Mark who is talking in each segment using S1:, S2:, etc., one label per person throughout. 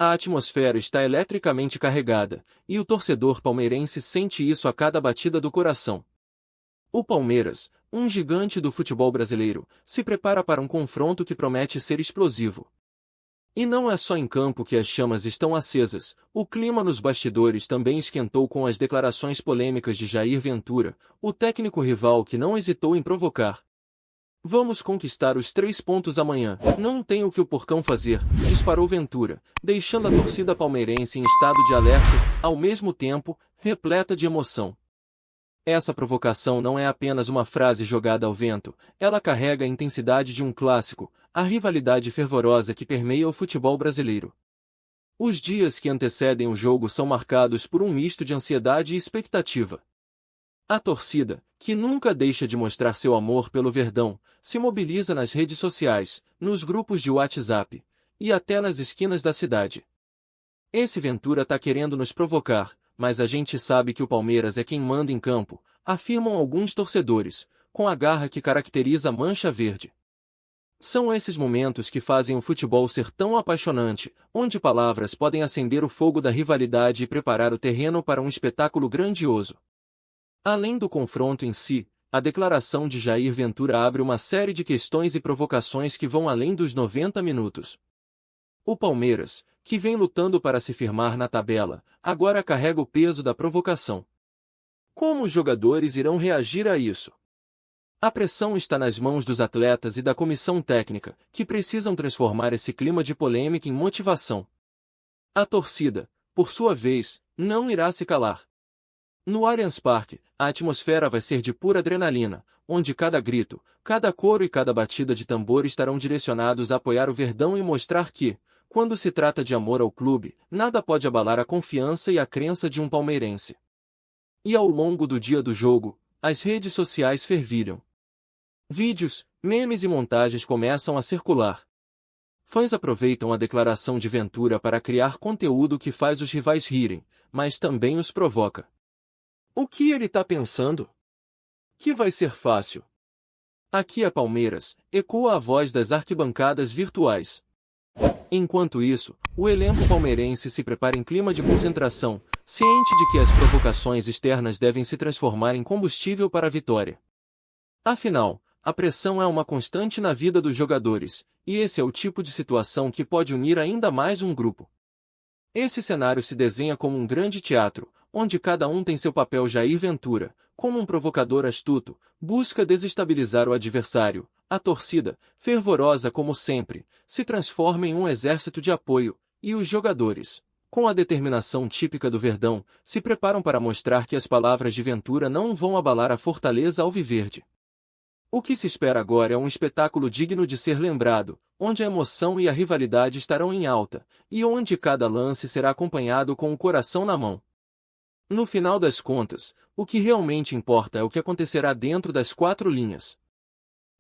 S1: A atmosfera está eletricamente carregada, e o torcedor palmeirense sente isso a cada batida do coração. O Palmeiras, um gigante do futebol brasileiro, se prepara para um confronto que promete ser explosivo. E não é só em campo que as chamas estão acesas, o clima nos bastidores também esquentou com as declarações polêmicas de Jair Ventura, o técnico rival que não hesitou em provocar. Vamos conquistar os 3 pontos amanhã, não tem o que o porcão fazer, disparou Ventura, deixando a torcida palmeirense em estado de alerta, ao mesmo tempo, repleta de emoção. Essa provocação não é apenas uma frase jogada ao vento, ela carrega a intensidade de um clássico, a rivalidade fervorosa que permeia o futebol brasileiro. Os dias que antecedem o jogo são marcados por um misto de ansiedade e expectativa. A torcida, que nunca deixa de mostrar seu amor pelo Verdão, se mobiliza nas redes sociais, nos grupos de WhatsApp e até nas esquinas da cidade. Esse Ventura tá querendo nos provocar, mas a gente sabe que o Palmeiras é quem manda em campo, afirmam alguns torcedores, com a garra que caracteriza a Mancha Verde. São esses momentos que fazem o futebol ser tão apaixonante, onde palavras podem acender o fogo da rivalidade e preparar o terreno para um espetáculo grandioso. Além do confronto em si, a declaração de Jair Ventura abre uma série de questões e provocações que vão além dos 90 minutos. O Palmeiras, que vem lutando para se firmar na tabela, agora carrega o peso da provocação. Como os jogadores irão reagir a isso? A pressão está nas mãos dos atletas e da comissão técnica, que precisam transformar esse clima de polêmica em motivação. A torcida, por sua vez, não irá se calar. No Allianz Parque, a atmosfera vai ser de pura adrenalina, onde cada grito, cada coro e cada batida de tambor estarão direcionados a apoiar o Verdão e mostrar que, quando se trata de amor ao clube, nada pode abalar a confiança e a crença de um palmeirense. E ao longo do dia do jogo, as redes sociais fervilham. Vídeos, memes e montagens começam a circular. Fãs aproveitam a declaração de Ventura para criar conteúdo que faz os rivais rirem, mas também os provoca. O que ele tá pensando? Que vai ser fácil. Aqui é Palmeiras, ecoa a voz das arquibancadas virtuais. Enquanto isso, o elenco palmeirense se prepara em clima de concentração, ciente de que as provocações externas devem se transformar em combustível para a vitória. Afinal, a pressão é uma constante na vida dos jogadores, e esse é o tipo de situação que pode unir ainda mais um grupo. Esse cenário se desenha como um grande teatro, onde cada um tem seu papel. Jair Ventura, como um provocador astuto, busca desestabilizar o adversário. A torcida, fervorosa como sempre, se transforma em um exército de apoio, e os jogadores, com a determinação típica do Verdão, se preparam para mostrar que as palavras de Ventura não vão abalar a fortaleza alviverde. O que se espera agora é um espetáculo digno de ser lembrado, onde a emoção e a rivalidade estarão em alta, e onde cada lance será acompanhado com o coração na mão. No final das contas, o que realmente importa é o que acontecerá dentro das 4 linhas.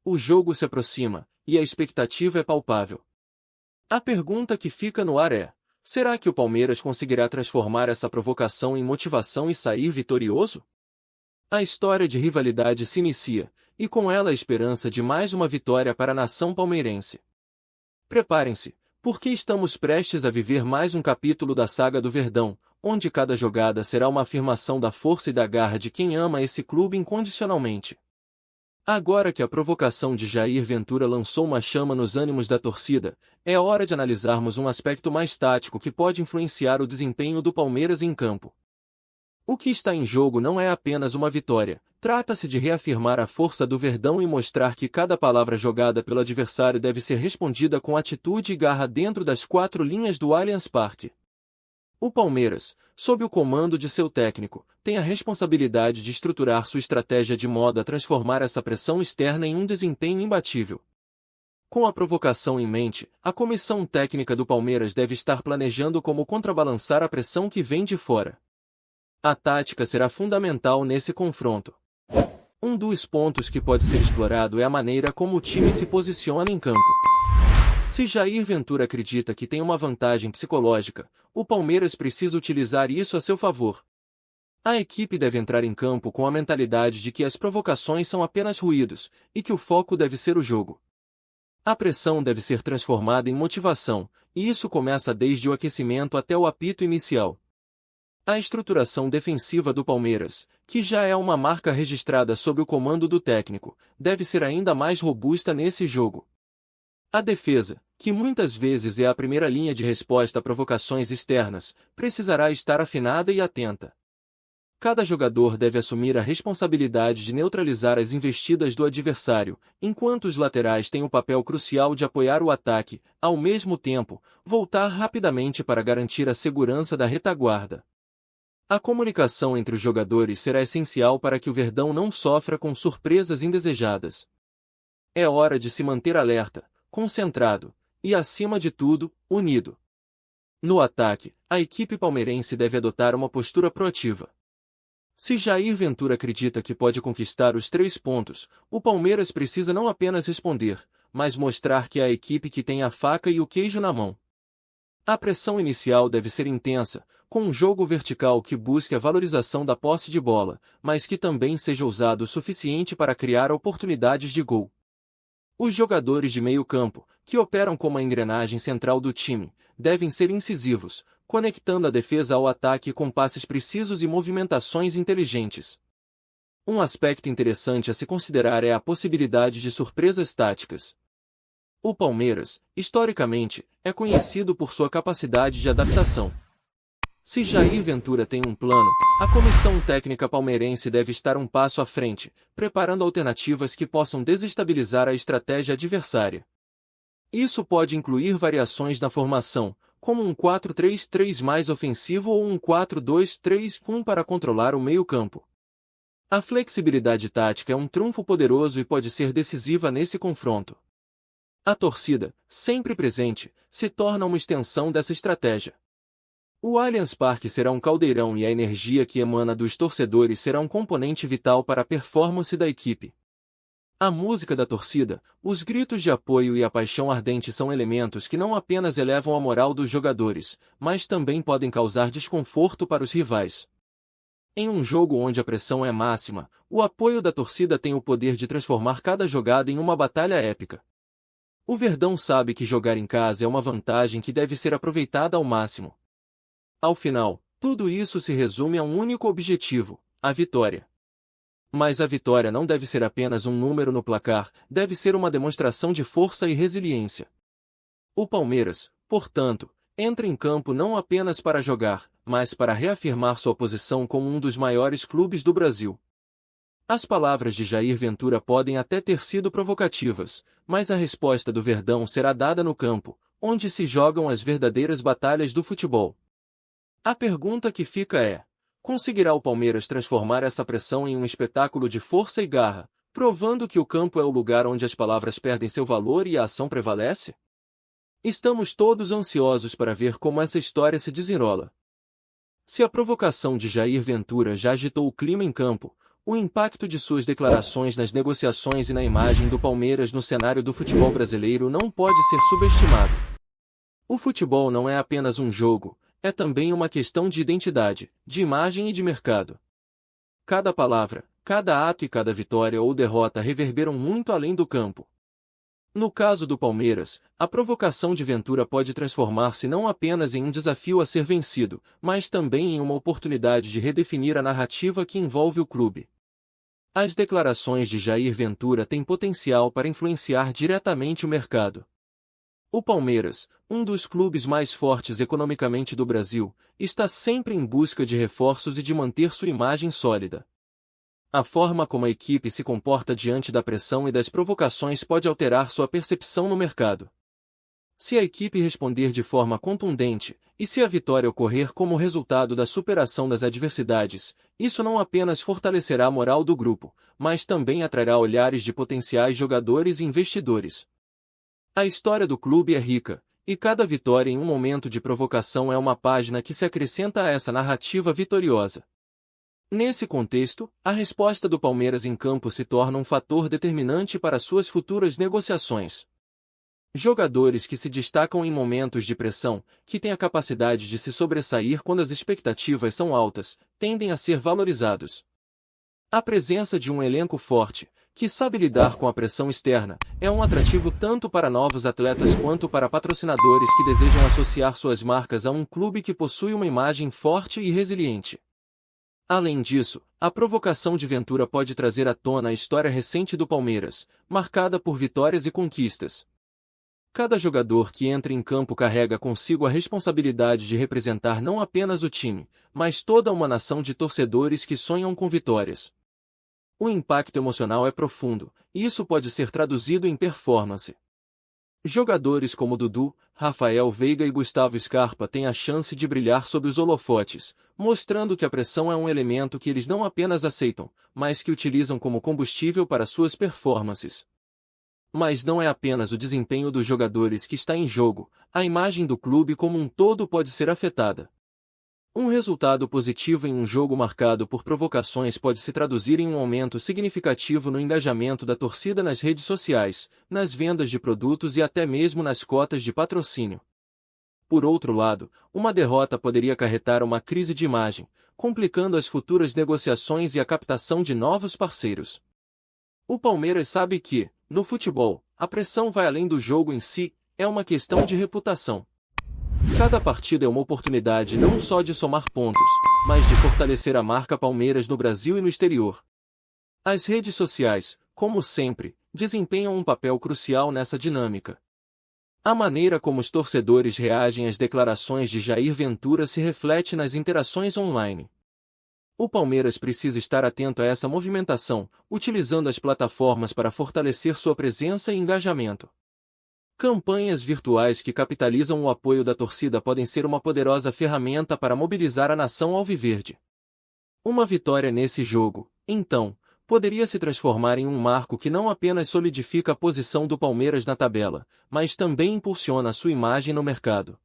S1: O jogo se aproxima, e a expectativa é palpável. A pergunta que fica no ar é: será que o Palmeiras conseguirá transformar essa provocação em motivação e sair vitorioso? A história de rivalidade se inicia, e com ela a esperança de mais uma vitória para a nação palmeirense. Preparem-se, porque estamos prestes a viver mais um capítulo da saga do Verdão, onde cada jogada será uma afirmação da força e da garra de quem ama esse clube incondicionalmente. Agora que a provocação de Jair Ventura lançou uma chama nos ânimos da torcida, é hora de analisarmos um aspecto mais tático que pode influenciar o desempenho do Palmeiras em campo. O que está em jogo não é apenas uma vitória, trata-se de reafirmar a força do Verdão e mostrar que cada palavra jogada pelo adversário deve ser respondida com atitude e garra dentro das 4 linhas do Allianz Parque. O Palmeiras, sob o comando de seu técnico, tem a responsabilidade de estruturar sua estratégia de modo a transformar essa pressão externa em um desempenho imbatível. Com a provocação em mente, a comissão técnica do Palmeiras deve estar planejando como contrabalançar a pressão que vem de fora. A tática será fundamental nesse confronto. Um dos pontos que pode ser explorado é a maneira como o time se posiciona em campo. Se Jair Ventura acredita que tem uma vantagem psicológica, o Palmeiras precisa utilizar isso a seu favor. A equipe deve entrar em campo com a mentalidade de que as provocações são apenas ruídos, e que o foco deve ser o jogo. A pressão deve ser transformada em motivação, e isso começa desde o aquecimento até o apito inicial. A estruturação defensiva do Palmeiras, que já é uma marca registrada sob o comando do técnico, deve ser ainda mais robusta nesse jogo. A defesa, que muitas vezes é a primeira linha de resposta a provocações externas, precisará estar afinada e atenta. Cada jogador deve assumir a responsabilidade de neutralizar as investidas do adversário, enquanto os laterais têm o papel crucial de apoiar o ataque, ao mesmo tempo, voltar rapidamente para garantir a segurança da retaguarda. A comunicação entre os jogadores será essencial para que o Verdão não sofra com surpresas indesejadas. É hora de se manter alerta, concentrado e, acima de tudo, unido. No ataque, a equipe palmeirense deve adotar uma postura proativa. Se Jair Ventura acredita que pode conquistar os 3 pontos, o Palmeiras precisa não apenas responder, mas mostrar que é a equipe que tem a faca e o queijo na mão. A pressão inicial deve ser intensa, com um jogo vertical que busque a valorização da posse de bola, mas que também seja ousado o suficiente para criar oportunidades de gol. Os jogadores de meio campo, que operam como a engrenagem central do time, devem ser incisivos, conectando a defesa ao ataque com passes precisos e movimentações inteligentes. Um aspecto interessante a se considerar é a possibilidade de surpresas táticas. O Palmeiras, historicamente, é conhecido por sua capacidade de adaptação. Se Jair Ventura tem um plano, a comissão técnica palmeirense deve estar um passo à frente, preparando alternativas que possam desestabilizar a estratégia adversária. Isso pode incluir variações na formação, como um 4-3-3 mais ofensivo ou um 4-2-3-1 para controlar o meio-campo. A flexibilidade tática é um trunfo poderoso e pode ser decisiva nesse confronto. A torcida, sempre presente, se torna uma extensão dessa estratégia. O Allianz Parque será um caldeirão e a energia que emana dos torcedores será um componente vital para a performance da equipe. A música da torcida, os gritos de apoio e a paixão ardente são elementos que não apenas elevam a moral dos jogadores, mas também podem causar desconforto para os rivais. Em um jogo onde a pressão é máxima, o apoio da torcida tem o poder de transformar cada jogada em uma batalha épica. O Verdão sabe que jogar em casa é uma vantagem que deve ser aproveitada ao máximo. Ao final, tudo isso se resume a um único objetivo: a vitória. Mas a vitória não deve ser apenas um número no placar, deve ser uma demonstração de força e resiliência. O Palmeiras, portanto, entra em campo não apenas para jogar, mas para reafirmar sua posição como um dos maiores clubes do Brasil. As palavras de Jair Ventura podem até ter sido provocativas, mas a resposta do Verdão será dada no campo, onde se jogam as verdadeiras batalhas do futebol. A pergunta que fica é: conseguirá o Palmeiras transformar essa pressão em um espetáculo de força e garra, provando que o campo é o lugar onde as palavras perdem seu valor e a ação prevalece? Estamos todos ansiosos para ver como essa história se desenrola. Se a provocação de Jair Ventura já agitou o clima em campo, o impacto de suas declarações nas negociações e na imagem do Palmeiras no cenário do futebol brasileiro não pode ser subestimado. O futebol não é apenas um jogo, é também uma questão de identidade, de imagem e de mercado. Cada palavra, cada ato e cada vitória ou derrota reverberam muito além do campo. No caso do Palmeiras, a provocação de Ventura pode transformar-se não apenas em um desafio a ser vencido, mas também em uma oportunidade de redefinir a narrativa que envolve o clube. As declarações de Jair Ventura têm potencial para influenciar diretamente o mercado. O Palmeiras, um dos clubes mais fortes economicamente do Brasil, está sempre em busca de reforços e de manter sua imagem sólida. A forma como a equipe se comporta diante da pressão e das provocações pode alterar sua percepção no mercado. Se a equipe responder de forma contundente, e se a vitória ocorrer como resultado da superação das adversidades, isso não apenas fortalecerá a moral do grupo, mas também atrairá olhares de potenciais jogadores e investidores. A história do clube é rica, e cada vitória em um momento de provocação é uma página que se acrescenta a essa narrativa vitoriosa. Nesse contexto, a resposta do Palmeiras em campo se torna um fator determinante para suas futuras negociações. Jogadores que se destacam em momentos de pressão, que têm a capacidade de se sobressair quando as expectativas são altas, tendem a ser valorizados. A presença de um elenco forte, que sabe lidar com a pressão externa, é um atrativo tanto para novos atletas quanto para patrocinadores que desejam associar suas marcas a um clube que possui uma imagem forte e resiliente. Além disso, a provocação de Ventura pode trazer à tona a história recente do Palmeiras, marcada por vitórias e conquistas. Cada jogador que entra em campo carrega consigo a responsabilidade de representar não apenas o time, mas toda uma nação de torcedores que sonham com vitórias. O impacto emocional é profundo, e isso pode ser traduzido em performance. Jogadores como Dudu, Rafael Veiga e Gustavo Scarpa têm a chance de brilhar sob os holofotes, mostrando que a pressão é um elemento que eles não apenas aceitam, mas que utilizam como combustível para suas performances. Mas não é apenas o desempenho dos jogadores que está em jogo, a imagem do clube como um todo pode ser afetada. Um resultado positivo em um jogo marcado por provocações pode se traduzir em um aumento significativo no engajamento da torcida nas redes sociais, nas vendas de produtos e até mesmo nas cotas de patrocínio. Por outro lado, uma derrota poderia acarretar uma crise de imagem, complicando as futuras negociações e a captação de novos parceiros. O Palmeiras sabe que, no futebol, a pressão vai além do jogo em si, é uma questão de reputação. Cada partida é uma oportunidade não só de somar pontos, mas de fortalecer a marca Palmeiras no Brasil e no exterior. As redes sociais, como sempre, desempenham um papel crucial nessa dinâmica. A maneira como os torcedores reagem às declarações de Jair Ventura se reflete nas interações online. O Palmeiras precisa estar atento a essa movimentação, utilizando as plataformas para fortalecer sua presença e engajamento. Campanhas virtuais que capitalizam o apoio da torcida podem ser uma poderosa ferramenta para mobilizar a nação alviverde. Uma vitória nesse jogo, então, poderia se transformar em um marco que não apenas solidifica a posição do Palmeiras na tabela, mas também impulsiona sua imagem no mercado.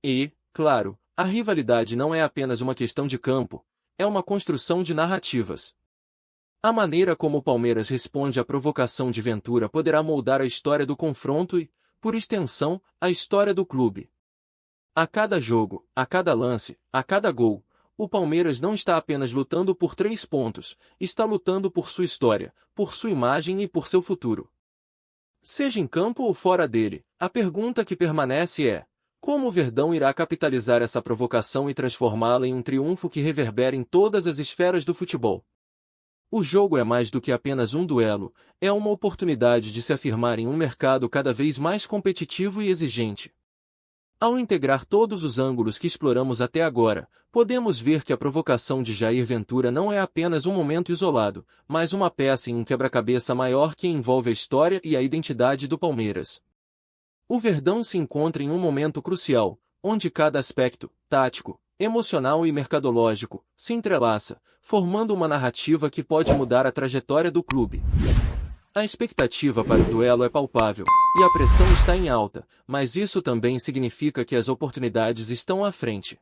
S1: E, claro, a rivalidade não é apenas uma questão de campo, é uma construção de narrativas. A maneira como o Palmeiras responde à provocação de Ventura poderá moldar a história do confronto e, por extensão, a história do clube. A cada jogo, a cada lance, a cada gol, o Palmeiras não está apenas lutando por 3 pontos, está lutando por sua história, por sua imagem e por seu futuro. Seja em campo ou fora dele, a pergunta que permanece é: como o Verdão irá capitalizar essa provocação e transformá-la em um triunfo que reverbera em todas as esferas do futebol? O jogo é mais do que apenas um duelo, é uma oportunidade de se afirmar em um mercado cada vez mais competitivo e exigente. Ao integrar todos os ângulos que exploramos até agora, podemos ver que a provocação de Jair Ventura não é apenas um momento isolado, mas uma peça em um quebra-cabeça maior que envolve a história e a identidade do Palmeiras. O Verdão se encontra em um momento crucial, onde cada aspecto, tático, emocional e mercadológico, se entrelaça, formando uma narrativa que pode mudar a trajetória do clube. A expectativa para o duelo é palpável, e a pressão está em alta, mas isso também significa que as oportunidades estão à frente.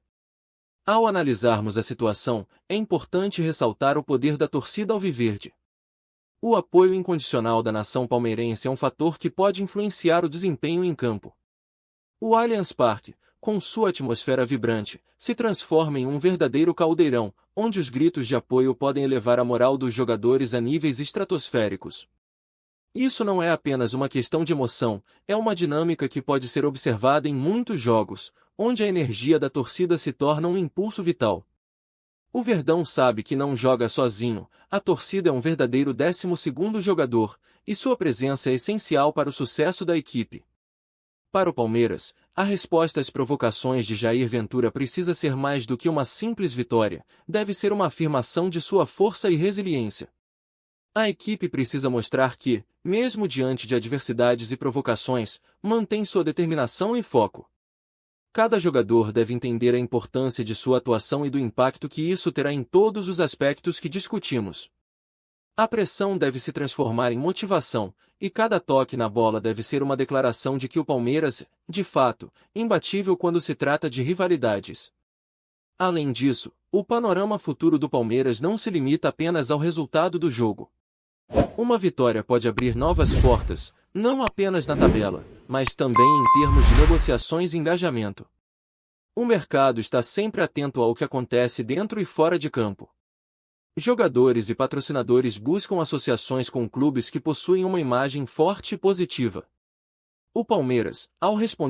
S1: Ao analisarmos a situação, é importante ressaltar o poder da torcida alviverde. O apoio incondicional da nação palmeirense é um fator que pode influenciar o desempenho em campo. O Allianz Parque, com sua atmosfera vibrante, se transforma em um verdadeiro caldeirão, onde os gritos de apoio podem elevar a moral dos jogadores a níveis estratosféricos. Isso não é apenas uma questão de emoção, é uma dinâmica que pode ser observada em muitos jogos, onde a energia da torcida se torna um impulso vital. O Verdão sabe que não joga sozinho, a torcida é um verdadeiro 12º jogador, e sua presença é essencial para o sucesso da equipe. Para o Palmeiras, a resposta às provocações de Jair Ventura precisa ser mais do que uma simples vitória, deve ser uma afirmação de sua força e resiliência. A equipe precisa mostrar que, mesmo diante de adversidades e provocações, mantém sua determinação e foco. Cada jogador deve entender a importância de sua atuação e do impacto que isso terá em todos os aspectos que discutimos. A pressão deve se transformar em motivação, e cada toque na bola deve ser uma declaração de que o Palmeiras é, de fato, imbatível quando se trata de rivalidades. Além disso, o panorama futuro do Palmeiras não se limita apenas ao resultado do jogo. Uma vitória pode abrir novas portas, não apenas na tabela, mas também em termos de negociações e engajamento. O mercado está sempre atento ao que acontece dentro e fora de campo. Jogadores e patrocinadores buscam associações com clubes que possuem uma imagem forte e positiva. O Palmeiras, ao responder